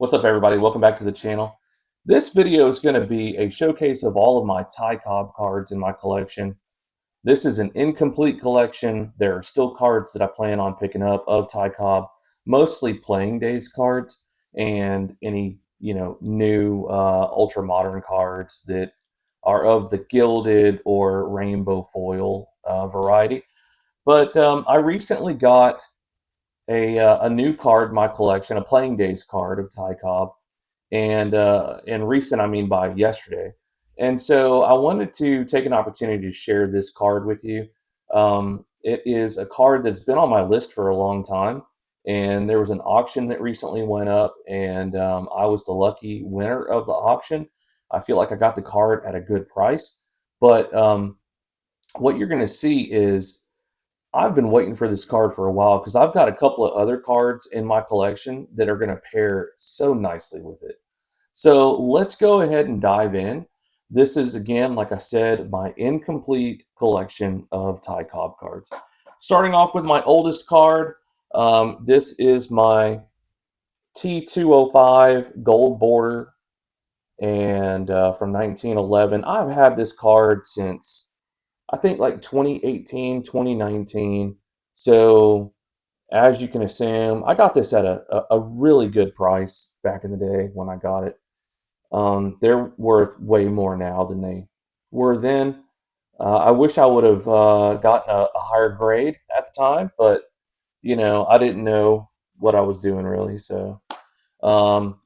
What's up, everybody? Welcome back to the channel. This video is going to be a showcase of all of my Ty Cobb cards in my collection. This is an incomplete collection. There are still cards that I plan on picking up of Ty Cobb, mostly playing days cards and any new ultra modern cards that are of the gilded or rainbow foil variety. But I recently got a new card in my collection, a playing days card of Ty Cobb, and recent I mean by yesterday. And so I wanted to take an opportunity to share this card with you. It is a card that's been on my list for a long time, and there was an auction that recently went up, and I was the lucky winner of the auction. I feel like I got the card at a good price, but what you're going to see is I've been waiting for this card for a while because I've got a couple of other cards in my collection that are going to pair so nicely with it. So let's go ahead and dive in. This is, again, like I said, my incomplete collection of Ty Cobb cards. Starting off with my oldest card, this is my T205 gold border and from 1911. I've had this card since I think like 2018, 2019. So as you can assume, I got this at a really good price back in the day when I got it. They're worth way more now than they were then. I wish I would have gotten a higher grade at the time, but I didn't know what I was doing really. So, um,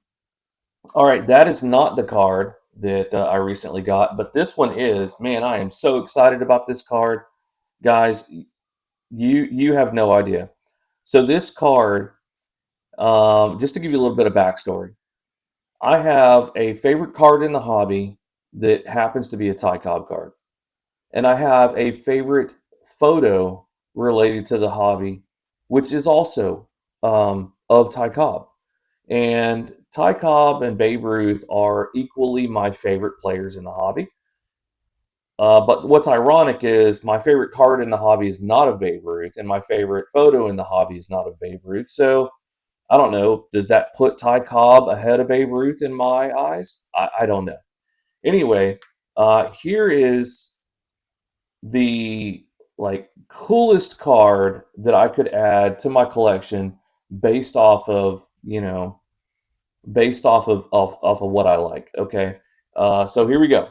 all right, that is not the card that I recently got, but this one is. Man, I am so excited about this card, guys. You have no idea. So this card, just to give you a little bit of backstory, I have a favorite card in the hobby that happens to be a Ty Cobb card. And I have a favorite photo related to the hobby, which is also of Ty Cobb. And Ty Cobb and Babe Ruth are equally my favorite players in the hobby. But what's ironic is my favorite card in the hobby is not of Babe Ruth, and my favorite photo in the hobby is not of Babe Ruth. So I don't know. Does that put Ty Cobb ahead of Babe Ruth in my eyes? I don't know. Anyway, here is the coolest card that I could add to my collection based off of based off of what I like. Okay, so here we go.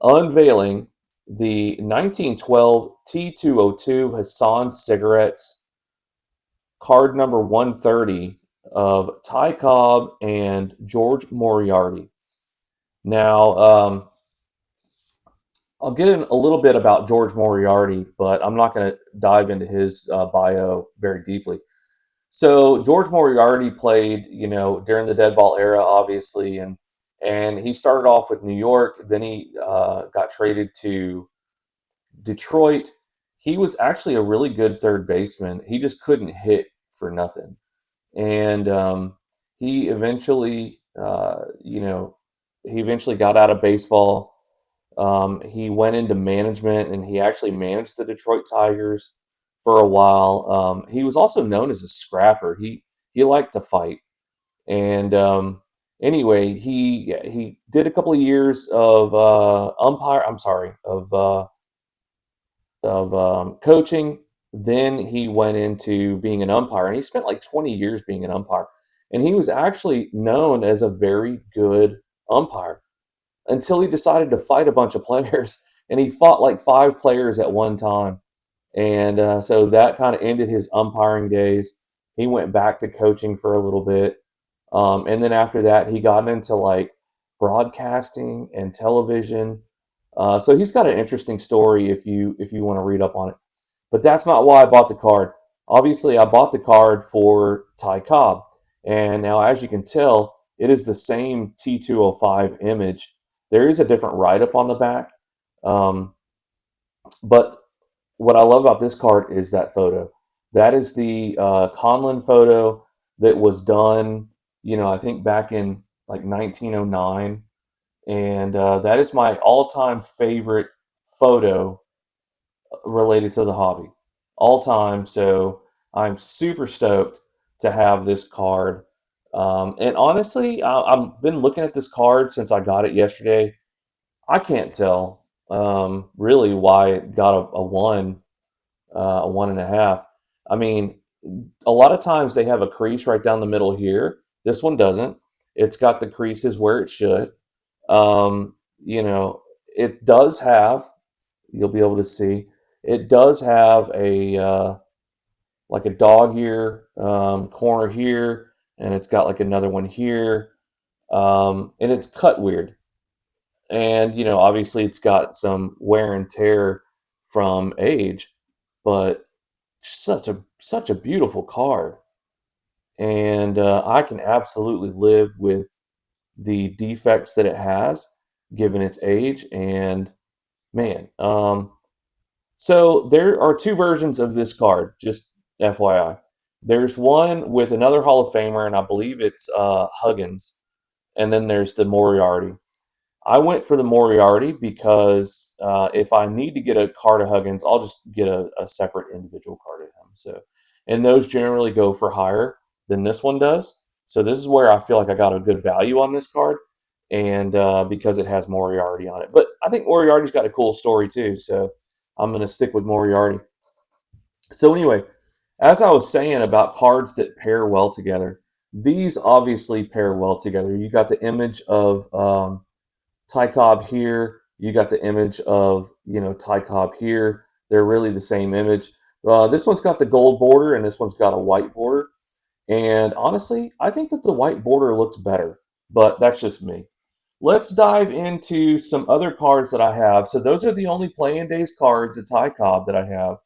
Unveiling the 1912 T202 Hassan cigarettes, card number 130 of Ty Cobb and George Moriarty. Now, I'll get in a little bit about George Moriarty, but I'm not going to dive into his bio very deeply. So George Moriarty played, during the dead ball era, obviously, and he started off with New York. Then he got traded to Detroit. He was actually a really good third baseman. He just couldn't hit for nothing, and he eventually, he eventually got out of baseball. He went into management, and he actually managed the Detroit Tigers for a while. He was also known as a scrapper. He liked to fight, and anyway, he did a couple of years of umpire. I'm sorry, of coaching. Then he went into being an umpire, and he spent like 20 years being an umpire. And he was actually known as a very good umpire until he decided to fight a bunch of players, and he fought like five players at one time. And so that kind of ended his umpiring days. He went back to coaching for a little bit, and then after that, he got into like broadcasting and television. So he's got an interesting story if you want to read up on it. But that's not why I bought the card. Obviously, I bought the card for Ty Cobb, and now as you can tell, it is the same T205 image. There is a different write-up on the back, um, but what I love about this card is that photo. That is the Conlon photo that was done, I think back in like 1909. And that is my all-time favorite photo related to the hobby. All time. So I'm super stoked to have this card. And honestly, I've been looking at this card since I got it yesterday. I can't tell really why it got a 1.5. I mean, a lot of times they have a crease right down the middle here. This one doesn't. It's got the creases where it should. Um, you know, it does have, you'll be able to see, it does have a like a dog ear corner here, and it's got like another one here, and it's cut weird. And obviously, it's got some wear and tear from age, but such a beautiful card, and I can absolutely live with the defects that it has, given its age. And man, so there are two versions of this card, just FYI. There's one with another Hall of Famer, and I believe it's Huggins, and then there's the Moriarty. I went for the Moriarty because if I need to get a card of Huggins, I'll just get a separate individual card of him. So, and those generally go for higher than this one does. So this is where I feel like I got a good value on this card, and because it has Moriarty on it. But I think Moriarty's got a cool story too, so I'm going to stick with Moriarty. So anyway, as I was saying about cards that pair well together, these obviously pair well together. You got the image of Ty Cobb here. You got the image of Ty Cobb here. They're really the same image. This one's got the gold border, and this one's got a white border. And honestly, I think that the white border looks better, but that's just me. Let's dive into some other cards that I have. So those are the only Playing Days cards at Ty Cobb that I have.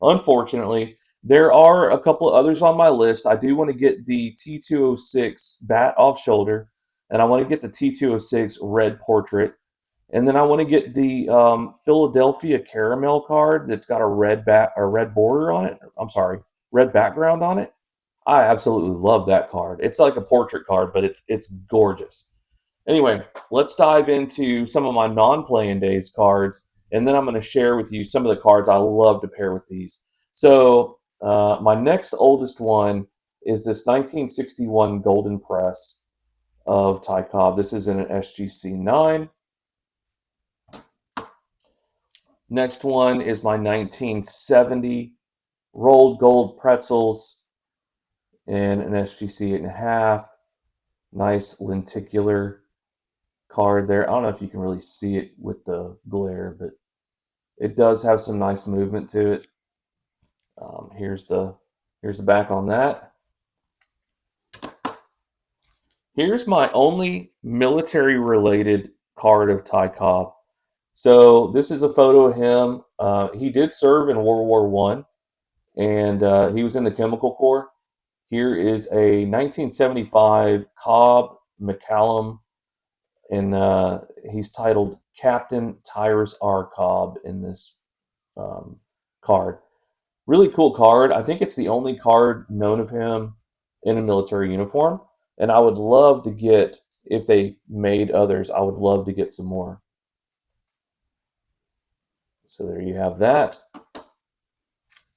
Unfortunately, there are a couple of others on my list. I do want to get the T206 bat off shoulder, and I want to get the T206 red portrait, and then I want to get the Philadelphia caramel card that's got a red border on it. I'm sorry, red background on it. I absolutely love that card. It's like a portrait card, but it's gorgeous. Anyway, let's dive into some of my non-playing days cards, and then I'm going to share with you some of the cards I love to pair with these. So my next oldest one is this 1961 Golden Press of Ty Cobb. This is in an SGC 9. Next one is my 1970 Rolled Gold Pretzels in an SGC 8.5. Nice lenticular card there. I don't know if you can really see it with the glare, but it does have some nice movement to it. Here's the back on that. Here's my only military related card of Ty Cobb. So this is a photo of him. He did serve in World War One, and he was in the Chemical Corps. Here is a 1975 Cobb McCallum, and he's titled Captain Tyrus R. Cobb in this card. Really cool card. I think it's the only card known of him in a military uniform. And I would love to get, if they made others, I would love to get some more. So there you have that.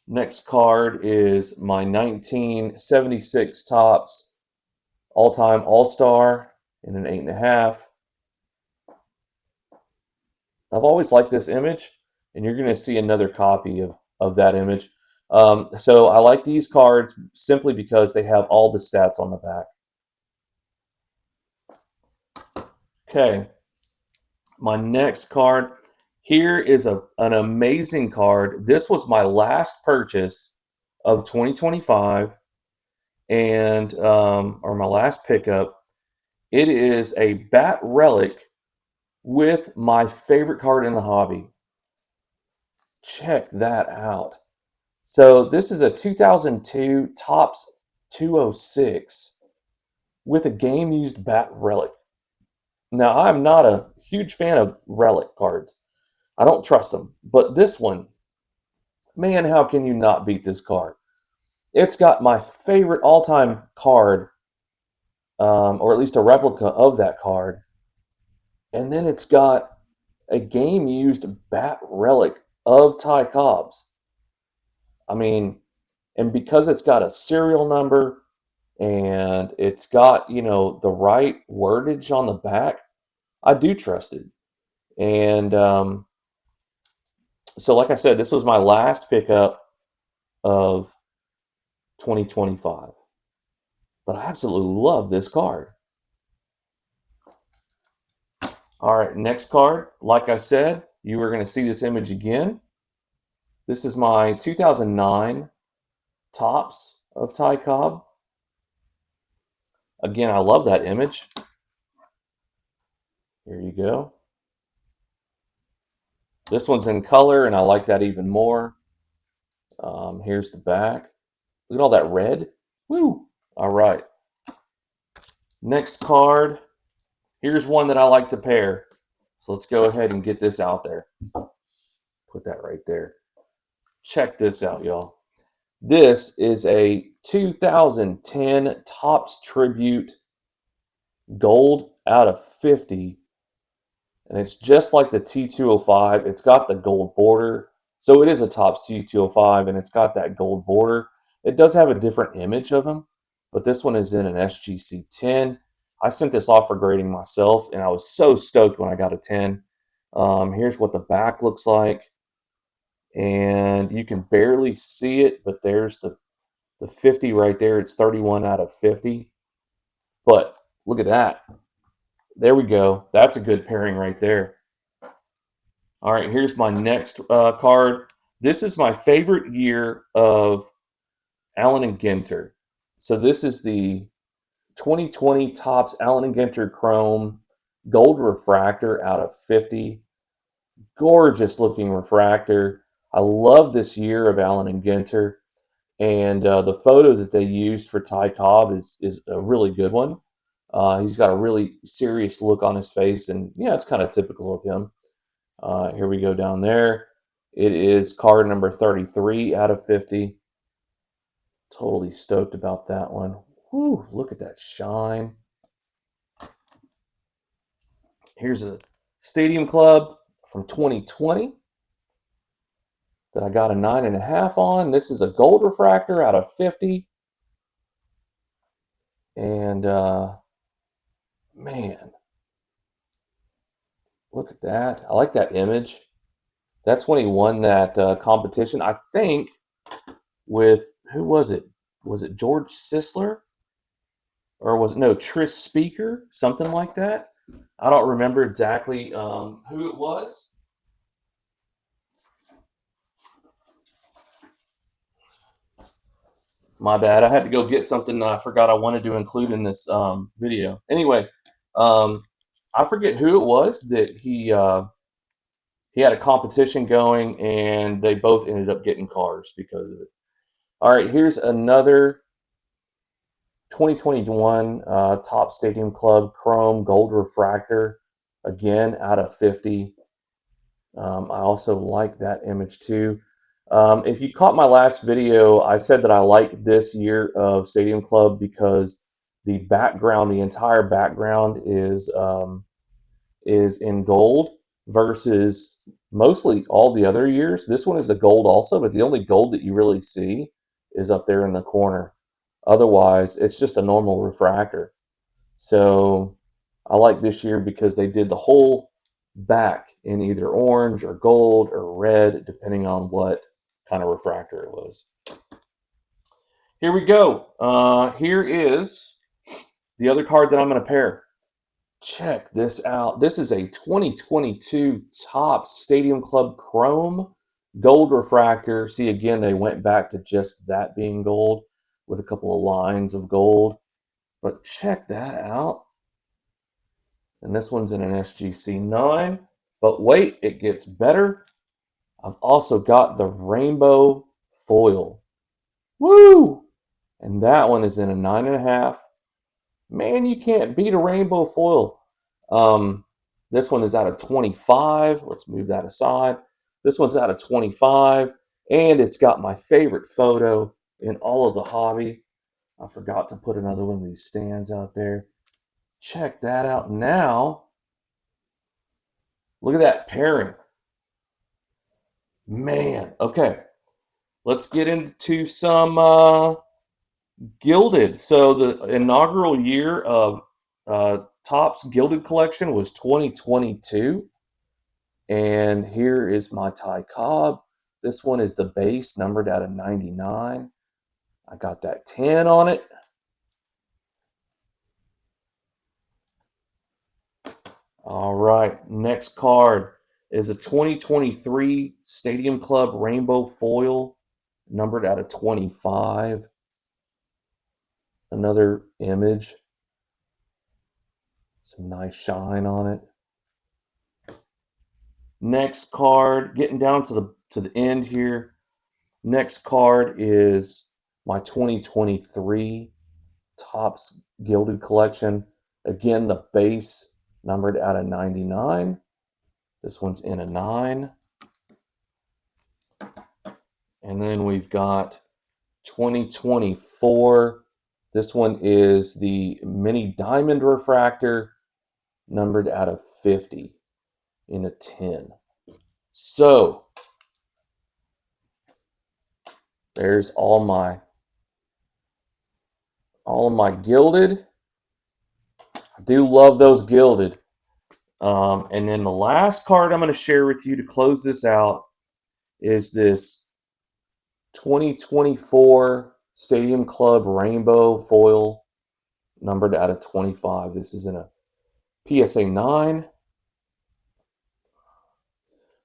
Next card is my 1976 Topps All-Time All-Star in an 8.5. I've always liked this image, and you're going to see another copy of that image. So I like these cards simply because they have all the stats on the back. Okay, my next card. Here is an amazing card. This was my last purchase of 2025, and or my last pickup. It is a bat relic with my favorite card in the hobby. Check that out. So this is a 2002 Topps 206 with a game-used bat relic. Now, I'm not a huge fan of relic cards. I don't trust them. But this one, man, how can you not beat this card? It's got my favorite all-time card, or at least a replica of that card. And then it's got a game-used bat relic of Ty Cobb's. I mean, and because it's got a serial number, and it's got, you know, the right wordage on the back, I do trust it. And so, like I said, this was my last pickup of 2025, but I absolutely love this card. All right, next card. Like I said, you are going to see this image again. This is my 2009 Tops of Ty Cobb. Again, I love that image. Here you go. This one's in color, and I like that even more. Here's the back. Look at all that red. Woo! All right. Next card. Here's one that I like to pair. So let's go ahead and get this out there. Put that right there. Check this out, y'all. This is a 2010 Topps Tribute Gold out of 50. And it's just like the T205. It's got the gold border. So it is a Topps T205, and it's got that gold border. It does have a different image of him, but this one is in an SGC 10. I sent this off for grading myself, and I was so stoked when I got a 10. Here's what the back looks like. And you can barely see it, but there's the 50 right there. It's 31 out of 50. But look at that. There we go. That's a good pairing right there. All right, here's my next card. This is my favorite year of Allen and Ginter. So this is the 2020 Topps Allen and Ginter Chrome Gold Refractor out of 50. Gorgeous looking refractor. I love this year of Allen and Ginter. And the photo that they used for Ty Cobb is a really good one. He's got a really serious look on his face, and yeah, it's kind of typical of him. Here we go down there. It is card number 33 out of 50. Totally stoked about that one. Whew, look at that shine. Here's a Stadium Club from 2020 that I got a 9.5 on. This is a gold refractor out of 50. And man, look at that. I like that image. That's when he won that competition. I think with, who was it? Was it George Sisler? Or was it, no, Tris Speaker? Something like that. I don't remember exactly who it was. My bad. I had to go get something I forgot I wanted to include in this video. Anyway, I forget who it was that he had a competition going, and they both ended up getting cars because of it. All right, here's another 2021 Top Stadium Club Chrome Gold Refractor, again out of 50. I also like that image too. If you caught my last video, I said that I like this year of Stadium Club because the background, the entire background is in gold versus mostly all the other years. This one is a gold also, but the only gold that you really see is up there in the corner. Otherwise, it's just a normal refractor. So I like this year because they did the whole back in either orange or gold or red, depending on what kind of refractor it was. Here we go. Here is the other card that I'm going to pair. Check this out. This is a 2022 Topps Stadium Club Chrome Gold Refractor. See, again, they went back to just that being gold with a couple of lines of gold. But check that out. And this one's in an SGC 9. But wait, it gets better. I've also got the rainbow foil. Woo! And that one is in a 9.5. Man, you can't beat a rainbow foil. This one is out of 25. Let's move that aside. This one's out of 25. And it's got my favorite photo in all of the hobby. I forgot to put another one of these stands out there. Check that out now. Look at that pairing. Man, okay. Let's get into some Gilded. So the inaugural year of Topps Gilded collection was 2022. And here is my Ty Cobb. This one is the base, numbered out of 99. I got that 10 on it. All right, next card is a 2023 Stadium Club Rainbow Foil, numbered out of 25. Another image. Some nice shine on it. Next card, getting down to the end here. Next card is my 2023 Topps Gilded collection. Again, the base numbered out of 99. This one's in a 9. And then we've got 2024. This one is the Mini Diamond Refractor, numbered out of 50 in a 10. So there's all of my gilded. I do love those gilded. And then the last card I'm going to share with you to close this out is this 2024 Stadium Club Rainbow Foil, numbered out of 25. This is in a PSA 9.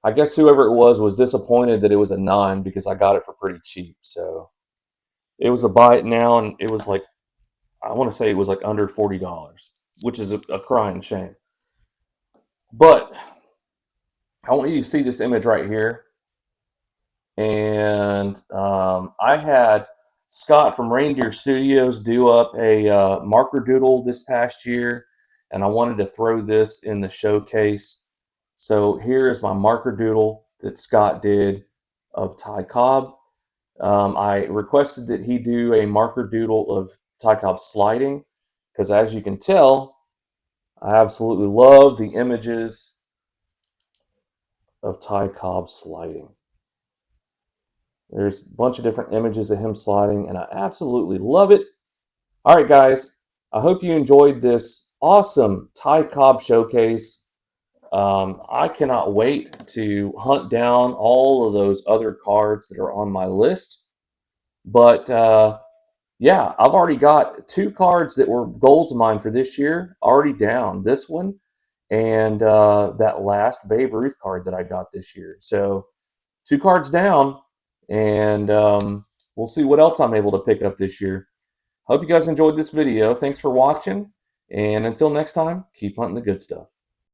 I guess whoever it was disappointed that it was a 9 because I got it for pretty cheap. So it was a buy it now, and it was like, I want to say it was like under $40, which is a crying shame. But I want you to see this image right here. And I had Scott from Reindeer Studios do up a marker doodle this past year, and I wanted to throw this in the showcase. So here is my marker doodle that Scott did of Ty Cobb. I requested that he do a marker doodle of Ty Cobb sliding, because as you can tell, I absolutely love the images of Ty Cobb sliding. There's a bunch of different images of him sliding, and I absolutely love it. All right, guys, I hope you enjoyed this awesome Ty Cobb showcase. I cannot wait to hunt down all of those other cards that are on my list. But yeah, I've already got 2 cards that were goals of mine for this year already down. This one and that last Babe Ruth card that I got this year. So 2 cards down, and we'll see what else I'm able to pick up this year. Hope you guys enjoyed this video. Thanks for watching, and until next time, keep hunting the good stuff.